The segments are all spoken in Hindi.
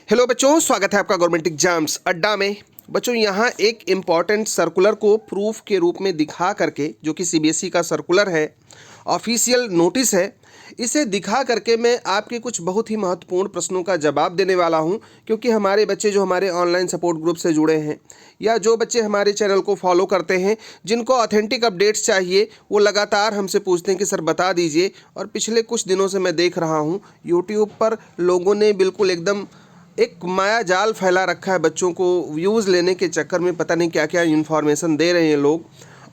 हेलो बच्चों, स्वागत है आपका गवर्नमेंट एग्जाम्स अड्डा में। बच्चों यहाँ एक इम्पॉर्टेंट सर्कुलर को प्रूफ के रूप में दिखा करके, जो कि सीबीएसई का सर्कुलर है, ऑफिशियल नोटिस है, इसे दिखा करके मैं आपके कुछ बहुत ही महत्वपूर्ण प्रश्नों का जवाब देने वाला हूँ। क्योंकि हमारे बच्चे जो हमारे ऑनलाइन सपोर्ट ग्रुप से जुड़े हैं या जो बच्चे हमारे चैनल को फॉलो करते हैं, जिनको ऑथेंटिक अपडेट्स चाहिए, वो लगातार हमसे पूछते हैं कि सर बता दीजिए। और पिछले कुछ दिनों से मैं देख रहा हूँ यूट्यूब पर लोगों ने बिल्कुल एकदम एक माया जाल फैला रखा है। बच्चों को व्यूज़ लेने के चक्कर में पता नहीं क्या क्या इन्फॉर्मेशन दे रहे हैं लोग,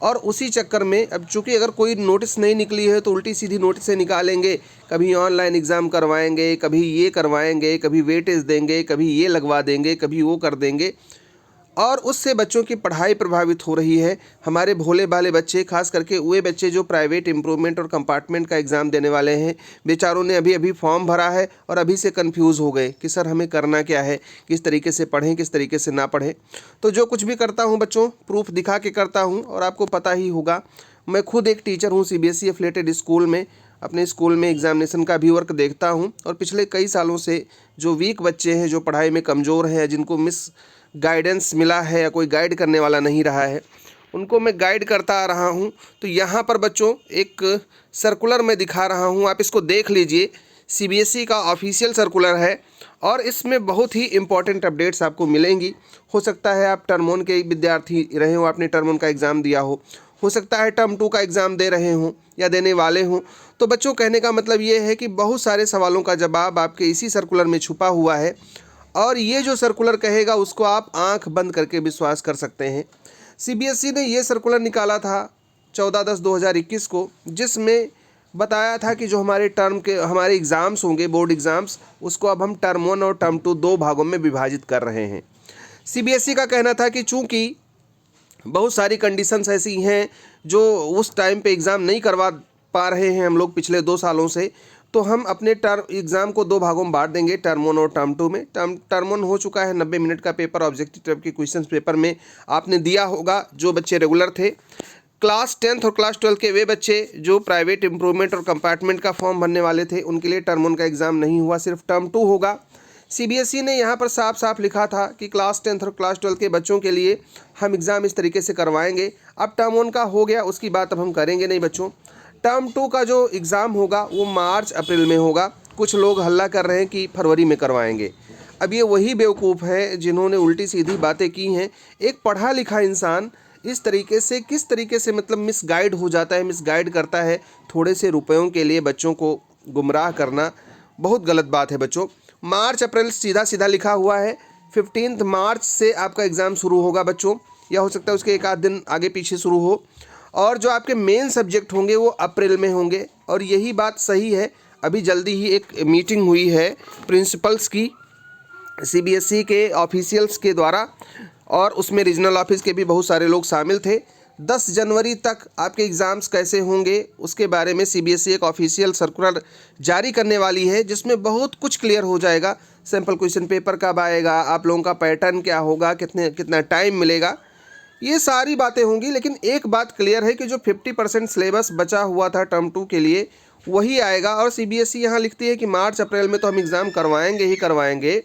और उसी चक्कर में अब चूंकि अगर कोई नोटिस नहीं निकली है तो उल्टी सीधी नोटिस से निकालेंगे। कभी ऑनलाइन एग्ज़ाम करवाएंगे, कभी ये करवाएंगे, कभी वेटेज देंगे, कभी ये लगवा देंगे, कभी वो कर देंगे, और उससे बच्चों की पढ़ाई प्रभावित हो रही है। हमारे भोले भाले बच्चे, खास करके वे बच्चे जो प्राइवेट इम्प्रूवमेंट और कंपार्टमेंट का एग्ज़ाम देने वाले हैं, बेचारों ने अभी अभी फॉर्म भरा है और अभी से कंफ्यूज हो गए कि सर हमें करना क्या है, किस तरीके से पढ़ें, किस तरीके से ना पढ़ें। तो जो कुछ भी करता हूँ बच्चों, प्रूफ दिखा के करता हूँ। और आपको पता ही होगा, मैं खुद एक टीचर हूँ सीबीएसई एफिलिएटेड स्कूल में। अपने स्कूल में एग्जामिनेशन का भी वर्क देखता हूँ, और पिछले कई सालों से जो वीक बच्चे हैं, जो पढ़ाई में कमज़ोर हैं, जिनको मिस गाइडेंस मिला है या कोई गाइड करने वाला नहीं रहा है, उनको मैं गाइड करता आ रहा हूँ। तो यहाँ पर बच्चों एक सर्कुलर मैं दिखा रहा हूँ, आप इसको देख लीजिए। सीबीएसई का ऑफिशियल सर्कुलर है और इसमें बहुत ही इम्पॉर्टेंट अपडेट्स आपको मिलेंगी। हो सकता है आप टर्म 1 के विद्यार्थी रहे हो, आपने टर्म 1 का एग्ज़ाम दिया हो सकता है टर्म 2 का एग्ज़ाम दे रहे हों या देने वाले हों। तो बच्चों कहने का मतलब ये है कि बहुत सारे सवालों का जवाब आपके इसी सर्कुलर में छुपा हुआ है, और ये जो सर्कुलर कहेगा उसको आप आंख बंद करके विश्वास कर सकते हैं। सीबीएसई ने ये सर्कुलर निकाला था 14/10/2021 को, जिसमें बताया था कि जो हमारे एग्ज़ाम्स होंगे, बोर्ड एग्ज़ाम्स, उसको अब हम टर्म 1 और टर्म 2 दो भागों में विभाजित कर रहे हैं। सीबीएसई का कहना था कि चूँकि बहुत सारी कंडीशंस ऐसी हैं जो उस टाइम पे एग्ज़ाम नहीं करवा पा रहे हैं हम लोग पिछले 2 सालों से, तो हम अपने टर्म एग्ज़ाम को 2 भागों में बांट देंगे, टर्म 1 और टर्म 2 में। टर्म 1 हो चुका है 90 मिनट का पेपर, ऑब्जेक्टिव टाइप के क्वेश्चंस पेपर में आपने दिया होगा जो बच्चे रेगुलर थे। क्लास 10th और क्लास 12 के वे बच्चे जो प्राइवेट इम्प्रूवमेंट और कंपार्टमेंट का फॉर्म भरने वाले थे, उनके लिए टर्म 1 का एग्ज़ाम नहीं हुआ, सिर्फ टर्म 2 होगा। सीबीएसई ने यहाँ पर साफ साफ लिखा था कि क्लास 10th और क्लास 12 के बच्चों के लिए हम एग्ज़ाम इस तरीके से करवाएंगे। अब टर्म 1 का हो गया, उसकी बात अब हम करेंगे नहीं बच्चों। टर्म 2 का जो एग्ज़ाम होगा वो मार्च अप्रैल में होगा। कुछ लोग हल्ला कर रहे हैं कि फरवरी में करवाएंगे। अब ये वही बेवकूफ़ है जिन्होंने उल्टी सीधी बातें की हैं। एक पढ़ा लिखा इंसान इस तरीके से किस तरीके से मतलब मिसगाइड हो जाता है, मिसगाइड करता है। थोड़े से रुपयों के लिए बच्चों को गुमराह करना बहुत गलत बात है बच्चों। मार्च अप्रैल सीधा सीधा लिखा हुआ है। 15 मार्च से आपका एग्ज़ाम शुरू होगा बच्चों, या हो सकता है उसके एक आध दिन आगे पीछे शुरू हो, और जो आपके मेन सब्जेक्ट होंगे वो अप्रैल में होंगे। और यही बात सही है। अभी जल्दी ही एक मीटिंग हुई है प्रिंसिपल्स की सीबीएसई के ऑफिशियल्स के द्वारा, और उसमें रीजनल ऑफिस के भी बहुत सारे लोग शामिल थे। 10 जनवरी तक आपके एग्ज़ाम्स कैसे होंगे उसके बारे में सीबीएसई एक ऑफिशियल सर्कुलर जारी करने वाली है, जिसमें बहुत कुछ क्लियर हो जाएगा। सैम्पल क्वेश्चन पेपर कब आएगा, आप लोगों का पैटर्न क्या होगा, कितना टाइम मिलेगा, ये सारी बातें होंगी। लेकिन एक बात क्लियर है कि जो 50% सिलेबस बचा हुआ था टर्म 2 के लिए, वही आएगा। और सीबीएसई यहाँ लिखती है कि मार्च अप्रैल में तो हम एग्ज़ाम करवाएंगे ही करवाएंगे।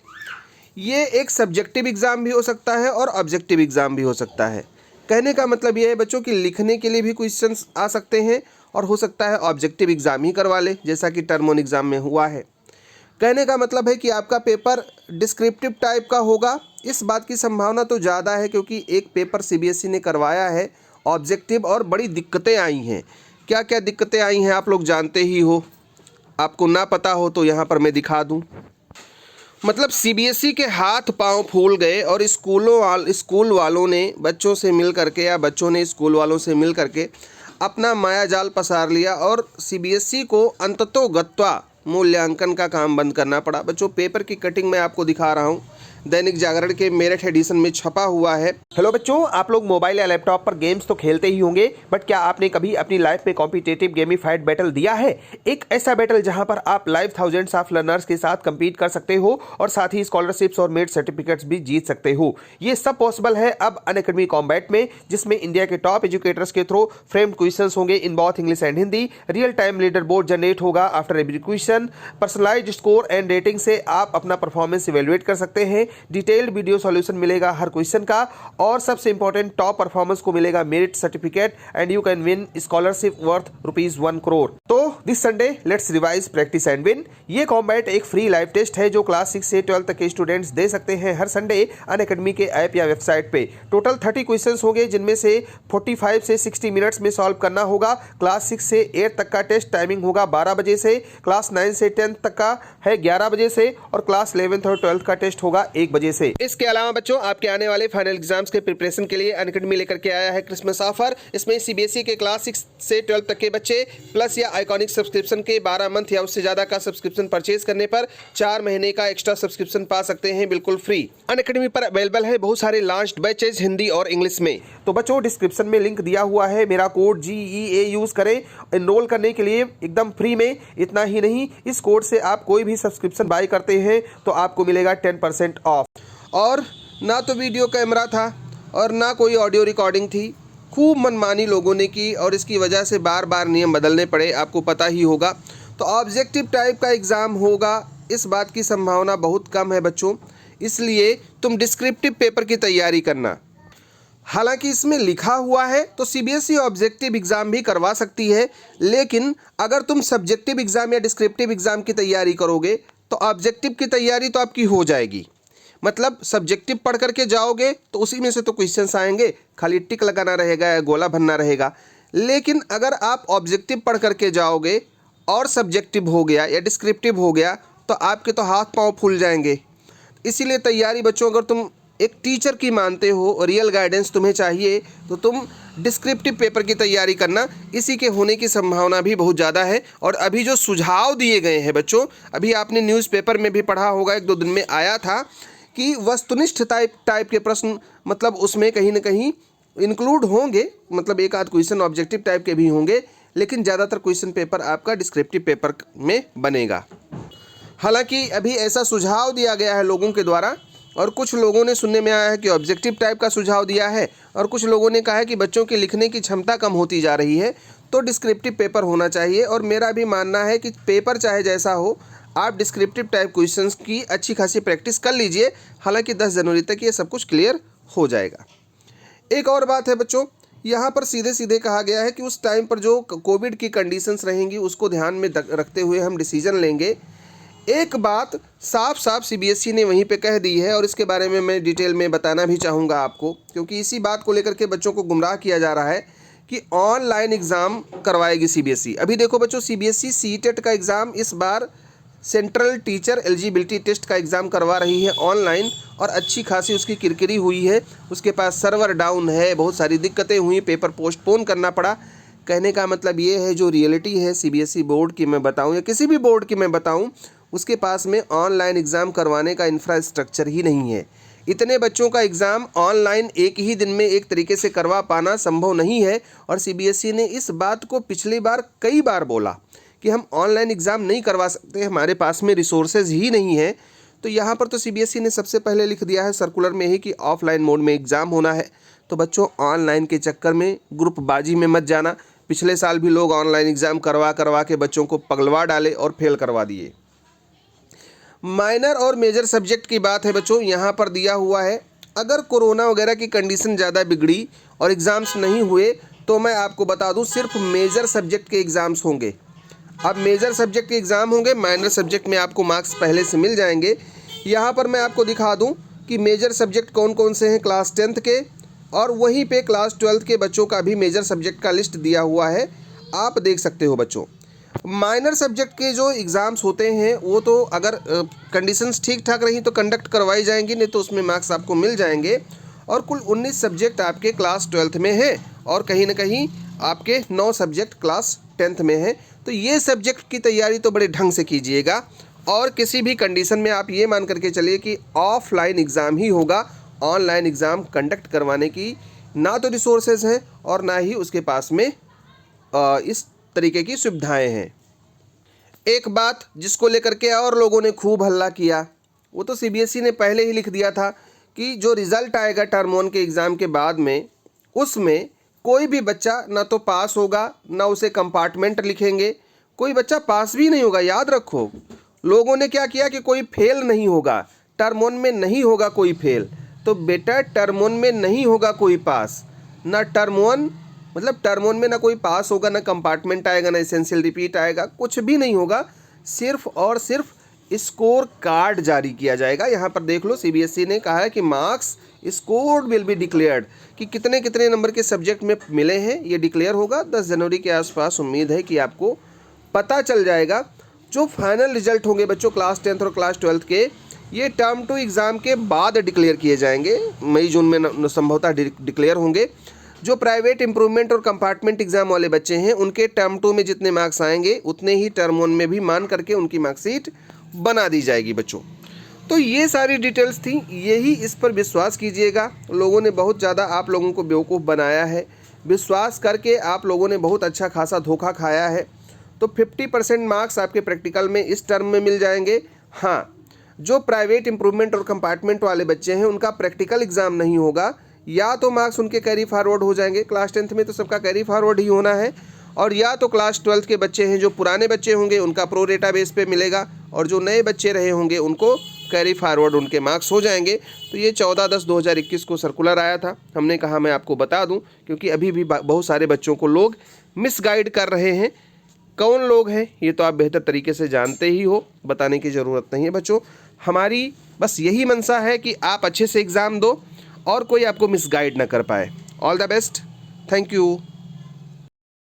ये एक सब्जेक्टिव एग्ज़ाम भी हो सकता है और ऑब्जेक्टिव एग्ज़ाम भी हो सकता है। कहने का मतलब ये है बच्चों कि लिखने के लिए भी क्वेश्चंस आ सकते हैं, और हो सकता है ऑब्जेक्टिव एग्ज़ाम ही करवा ले, जैसा कि टर्म 1 एग्ज़ाम में हुआ है। कहने का मतलब है कि आपका पेपर डिस्क्रिप्टिव टाइप का होगा। इस बात की संभावना तो ज़्यादा है क्योंकि एक पेपर सीबीएसई ने करवाया है ऑब्जेक्टिव, और बड़ी दिक्कतें आई हैं। क्या क्या दिक्कतें आई हैं आप लोग जानते ही हो। आपको ना पता हो तो यहाँ पर मैं दिखा दूँ। मतलब सीबीएसई के हाथ पांव फूल गए, और स्कूल वालों ने बच्चों से मिल करके या बच्चों ने स्कूल वालों से मिल करके अपना माया जाल पसार लिया, और सीबीएसई को अंततोगत्वा मूल्यांकन का काम बंद करना पड़ा। बच्चों पेपर की कटिंग मैं आपको दिखा रहा हूँ। दैनिक जागरण के मेरठ एडिशन में छपा हुआ है। हेलो बच्चों, आप लोग मोबाइल या लैपटॉप पर गेम्स तो खेलते ही होंगे, बट क्या आपने कभी अपनी लाइफ में कॉम्पिटिटिव गेमिफाइड बैटल दिया है? एक ऐसा बैटल जहां पर आप लाइव थाउजेंड्स ऑफ लर्नर्स के साथ compete कर सकते हो और साथ ही स्कॉलरशिप्स और मेड सर्टिफिकेट्स भी जीत सकते हो। ये सब पॉसिबल है अब अनअकैडमी कॉम्बैट में, जिसमें इंडिया के टॉप एजुकेटर्स के थ्रू फ्रेम्ड क्वेश्चंस होंगे in both English and Hindi. Real time leader board generate होगा after every question. Personalised score and rating से आप अपना परफॉर्मेंस इवेलुएट कर सकते हैं। डिटेल्ड वीडियो सॉल्यूशन मिलेगा हर क्वेश्चन का, और सबसे इंपॉर्टेंट टॉप परफॉर्मेंस को मिलेगा merit certificate and you can win scholarship worth ₹1 crore. तो this Sunday let's revise, practice and win. ये कॉम्बैट एक फ्री लाइव टेस्ट है जो क्लास 6 से 12 तक के स्टूडेंट्स दे सकते हैं हर संडे अनअकैडमी के ऐप या वेबसाइट पे। टोटल 30 क्वेश्चंस होंगे, जिनमें से 45 से 60 मिनट्स में सॉल्व करना होगा। क्लास 6 से 8 तक का टेस्ट टाइमिंग होगा 12 बजे से, क्लास 9 से 10 तक का है 11 बजे से, और क्लास 11th और 12th का टेस्ट होगा 1 बजे से। इसके अलावा बच्चों, आपके आने वाले फाइनल एग्जाम्स के प्रिपरेशन के लिए अनअकैडमी लेकर के आया है क्रिसमस ऑफर। इसमें सीबीएसई के क्लास 6 से 12 तक के बच्चे प्लस या आइकॉनिक सब्सक्रिप्शन के 12 मंथ या उससे ज्यादा का सब्सक्रिप्शन परचेज करने पर 4 महीने का एक्स्ट्रा सब्सक्रिप्शन पा सकते हैं बिल्कुल फ्री। अनअकैडमी पर अवेलेबल है बहुत सारे लॉन्च्ड बैचेज हिंदी और इंग्लिश में। तो बच्चों, डिस्क्रिप्शन में लिंक दिया हुआ है, मेरा कोड GEA यूज करें एनरोल करने के लिए एकदम फ्री में। इतना ही नहीं, इस कोड से आप कोई भी सब्सक्रिप्शन बाय करते हैं तो आपको मिलेगा 10% ऑफ। और ना तो वीडियो कैमरा था और ना कोई ऑडियो रिकॉर्डिंग थी। खूब मनमानी लोगों ने की और इसकी वजह से बार बार नियम बदलने पड़े, आपको पता ही होगा। तो ऑब्जेक्टिव टाइप का एग्ज़ाम होगा, इस बात की संभावना बहुत कम है बच्चों, इसलिए तुम डिस्क्रिप्टिव पेपर की तैयारी करना। हालांकि इसमें लिखा हुआ है तो सीबीएसई ऑब्जेक्टिव एग्ज़ाम भी करवा सकती है, लेकिन अगर तुम सब्जेक्टिव एग्ज़ाम या डिस्क्रिप्टिव एग्ज़ाम की तैयारी करोगे तो ऑब्जेक्टिव की तैयारी तो आपकी हो जाएगी। मतलब सब्जेक्टिव पढ़ करके जाओगे तो उसी में से तो क्वेश्चंस आएंगे, खाली टिक लगाना रहेगा या गोला भरना रहेगा। लेकिन अगर आप ऑब्जेक्टिव पढ़ करके जाओगे और सब्जेक्टिव हो गया या डिस्क्रिप्टिव हो गया तो आपके तो हाथ पांव फूल जाएंगे। इसीलिए तैयारी बच्चों, अगर तुम एक टीचर की मानते हो और रियल गाइडेंस तुम्हें चाहिए तो तुम डिस्क्रिप्टिव पेपर की तैयारी करना। इसी के होने की संभावना भी बहुत ज़्यादा है। और अभी जो सुझाव दिए गए हैं बच्चों, अभी आपने न्यूज़पेपर में भी पढ़ा होगा, 1-2 दिन में आया था कि वस्तुनिष्ठ टाइप के प्रश्न, मतलब उसमें कहीं ना कहीं इंक्लूड होंगे, मतलब एक आध क्वेश्चन ऑब्जेक्टिव टाइप के भी होंगे, लेकिन ज़्यादातर क्वेश्चन पेपर आपका डिस्क्रिप्टिव पेपर में बनेगा। हालांकि अभी ऐसा सुझाव दिया गया है लोगों के द्वारा, और कुछ लोगों ने सुनने में आया है कि ऑब्जेक्टिव टाइप का सुझाव दिया है, और कुछ लोगों ने कहा है कि बच्चों की लिखने की क्षमता कम होती जा रही है तो डिस्क्रिप्टिव पेपर होना चाहिए। और मेरा भी मानना है कि पेपर चाहे जैसा हो, आप डिस्क्रिप्टिव टाइप क्वेश्चंस की अच्छी खासी प्रैक्टिस कर लीजिए। हालांकि 10 जनवरी तक ये सब कुछ क्लियर हो जाएगा। एक और बात है बच्चों, यहाँ पर सीधे सीधे कहा गया है कि उस टाइम पर जो कोविड की कंडीशंस रहेंगी उसको ध्यान में रखते हुए हम डिसीजन लेंगे। एक बात साफ साफ सीबीएसई ने वहीं पे कह दी है, और इसके बारे में मैं डिटेल में बताना भी चाहूँगा आपको, क्योंकि इसी बात को लेकर के बच्चों को गुमराह किया जा रहा है कि ऑनलाइन एग्ज़ाम करवाएगी सीबीएसई। अभी देखो बच्चों, सीबीएसई सीटेट का एग्ज़ाम इस बार सेंट्रल टीचर एलिजिबिलिटी टेस्ट का एग्ज़ाम करवा रही है ऑनलाइन, और अच्छी खासी उसकी किरकिरी हुई है। उसके पास सर्वर डाउन है, बहुत सारी दिक्कतें हुई, पेपर पोस्टपोन करना पड़ा। कहने का मतलब ये है, जो रियलिटी है सीबीएसई बोर्ड की मैं बताऊं या किसी भी बोर्ड की मैं बताऊं, उसके पास में ऑनलाइन एग्ज़ाम करवाने का इंफ्रास्ट्रक्चर ही नहीं है। इतने बच्चों का एग्ज़ाम ऑनलाइन एक ही दिन में एक तरीके से करवा पाना संभव नहीं है। और सीबीएसई ने इस बात को पिछली बार कई बार बोला कि हम ऑनलाइन एग्ज़ाम नहीं करवा सकते, हमारे पास में रिसोर्सेज ही नहीं है। तो यहाँ पर तो सीबीएसई ने सबसे पहले लिख दिया है सर्कुलर में ही कि ऑफलाइन मोड में एग्ज़ाम होना है। तो बच्चों, ऑनलाइन के चक्कर में ग्रुपबाजी में मत जाना। पिछले साल भी लोग ऑनलाइन एग्ज़ाम करवा के बच्चों को पगलवा डाले और फेल करवा दिए। माइनर और मेजर सब्जेक्ट की बात है बच्चों, यहाँ पर दिया हुआ है अगर कोरोना वगैरह की कंडीशन ज़्यादा बिगड़ी और एग्ज़ाम्स नहीं हुए तो मैं आपको बता दूँ सिर्फ मेजर सब्जेक्ट के एग्ज़ाम्स होंगे। अब मेजर सब्जेक्ट के एग्ज़ाम होंगे, माइनर सब्जेक्ट में आपको मार्क्स पहले से मिल जाएंगे। यहाँ पर मैं आपको दिखा दूँ कि मेजर सब्जेक्ट कौन कौन से हैं क्लास 10th के, और वहीं पे क्लास 12th के बच्चों का भी मेजर सब्जेक्ट का लिस्ट दिया हुआ है, आप देख सकते हो बच्चों। माइनर सब्जेक्ट के जो एग्ज़ाम्स होते हैं वो तो अगर कंडीशंस ठीक ठाक रही तो कंडक्ट करवाई जाएंगी, नहीं तो उसमें मार्क्स आपको मिल जाएंगे। और कुल 19 सब्जेक्ट आपके क्लास 12th में हैं, और कहीं ना कहीं आपके 9 सब्जेक्ट क्लास 10th में हैं। तो ये सब्जेक्ट की तैयारी तो बड़े ढंग से कीजिएगा। और किसी भी कंडीशन में आप ये मान करके चलिए कि ऑफलाइन एग्ज़ाम ही होगा। ऑनलाइन एग्ज़ाम कंडक्ट करवाने की ना तो रिसोर्सेज हैं और ना ही उसके पास में इस तरीके की सुविधाएं हैं। एक बात जिसको लेकर के और लोगों ने खूब हल्ला किया, वो तो सीबीएसई ने पहले ही लिख दिया था कि जो रिज़ल्ट आएगा टर्म 1 के एग्ज़ाम के बाद में, उसमें कोई भी बच्चा ना तो पास होगा ना उसे कंपार्टमेंट लिखेंगे, कोई बच्चा पास भी नहीं होगा। याद रखो, लोगों ने क्या किया कि कोई फेल नहीं होगा, टर्म 1 में नहीं होगा कोई फेल। तो बेटा टर्म 1 में नहीं होगा कोई पास, ना टर्म 1 मतलब टर्म 1 में ना कोई पास होगा, ना कंपार्टमेंट आएगा, ना एसेंशियल रिपीट आएगा, कुछ भी नहीं होगा। सिर्फ और सिर्फ स्कोर कार्ड जारी किया जाएगा। यहाँ पर देख लो, सीबीएसई ने कहा है कि marks score will be declared, कि कितने कितने नंबर के सब्जेक्ट में मिले हैं ये डिक्लेयर होगा। 10 जनवरी के आसपास उम्मीद है कि आपको पता चल जाएगा। जो फाइनल रिजल्ट होंगे बच्चों क्लास 10th और क्लास 12th के, ये टर्म 2 एग्ज़ाम के बाद डिक्लेयर किए जाएंगे। मई जून में संभवतः डिक्लेयर होंगे। जो प्राइवेट इम्प्रूवमेंट और कंपार्टमेंट एग्ज़ाम वाले बच्चे हैं, उनके टर्म 2 में जितने मार्क्स आएंगे उतने ही टर्म 1 में भी मान करके उनकी मार्कशीट बना दी जाएगी बच्चों। तो ये सारी डिटेल्स थी, यही इस पर विश्वास कीजिएगा। लोगों ने बहुत ज़्यादा आप लोगों को बेवकूफ़ बनाया है, विश्वास करके आप लोगों ने बहुत अच्छा खासा धोखा खाया है। तो 50% मार्क्स आपके प्रैक्टिकल में इस टर्म में मिल जाएंगे। हाँ, जो प्राइवेट इम्प्रूवमेंट और कंपार्टमेंट वाले बच्चे हैं उनका प्रैक्टिकल एग्ज़ाम नहीं होगा, या तो मार्क्स उनके कैरी फॉरवर्ड हो जाएंगे। क्लास 10th में तो सबका कैरी फॉरवर्ड ही होना है, और या तो क्लास 12th के बच्चे हैं जो पुराने बच्चे होंगे उनका प्रो डेटा बेस पे मिलेगा, और जो नए बच्चे रहे होंगे उनको कैरी फॉरवर्ड उनके मार्क्स हो जाएंगे। तो ये 14/10/2021 को सर्कुलर आया था, हमने कहा मैं आपको बता दूं, क्योंकि अभी भी बहुत सारे बच्चों को लोग मिसगाइड कर रहे हैं। कौन लोग हैं ये तो आप बेहतर तरीके से जानते ही हो, बताने की ज़रूरत नहीं है बच्चों। हमारी बस यही मंशा है कि आप अच्छे से एग्ज़ाम दो और कोई आपको मिसगाइड ना कर पाए। All the best, thank you.